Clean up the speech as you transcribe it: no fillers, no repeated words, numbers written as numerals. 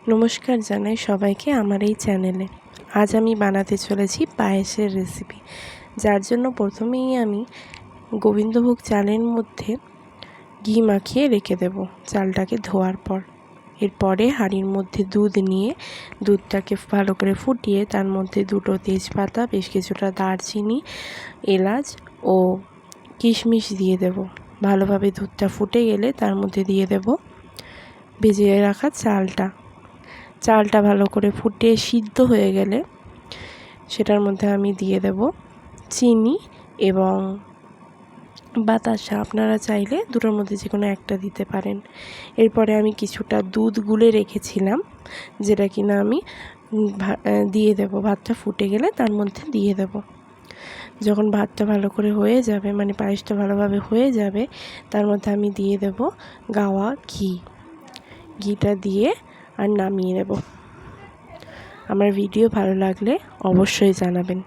নমস্কার জানাই সবাইকে আমার এই চ্যানেলে। আজ আমি বানাতে চলেছি পায়েসের রেসিপি, যার জন্য প্রথমেই আমি গোবিন্দভোগ চালের মধ্যে ঘি মাখিয়ে রেখে দেব চালটাকে ধোয়ার পর। এরপরে হাঁড়ির মধ্যে দুধ নিয়ে দুধটাকে ভালো করে ফুটিয়ে তার মধ্যে দুটো তেজপাতা, বেশ কিছুটা দারচিনি, এলাচ ও কিশমিশ দিয়ে দেব। ভালোভাবে দুধটা ফুটে গেলে তার মধ্যে দিয়ে দেব ভেজে রাখা চালটা ভালো করে ফুটে সিদ্ধ হয়ে গেলে সেটার মধ্যে আমি দিয়ে দেব চিনি এবং বাতাসা। আপনারা চাইলে দুটোর মধ্যে যে কোনো একটা দিতে পারেন। এরপরে আমি কিছুটা দুধ গুলে রেখেছিলাম, যেটা কিনা আমি দিয়ে দেব। ভাতটা ফুটে গেলে তার মধ্যে দিয়ে দেব। যখন ভাতটা ভালো করে হয়ে যাবে, মানে পায়েসটা ভালোভাবে হয়ে যাবে, তার মধ্যে আমি দিয়ে দেব গাওয়া ঘিটা দিয়ে আর নামিয়ে নেব। আমার ভিডিও ভালো লাগলে অবশ্যই জানাবেন।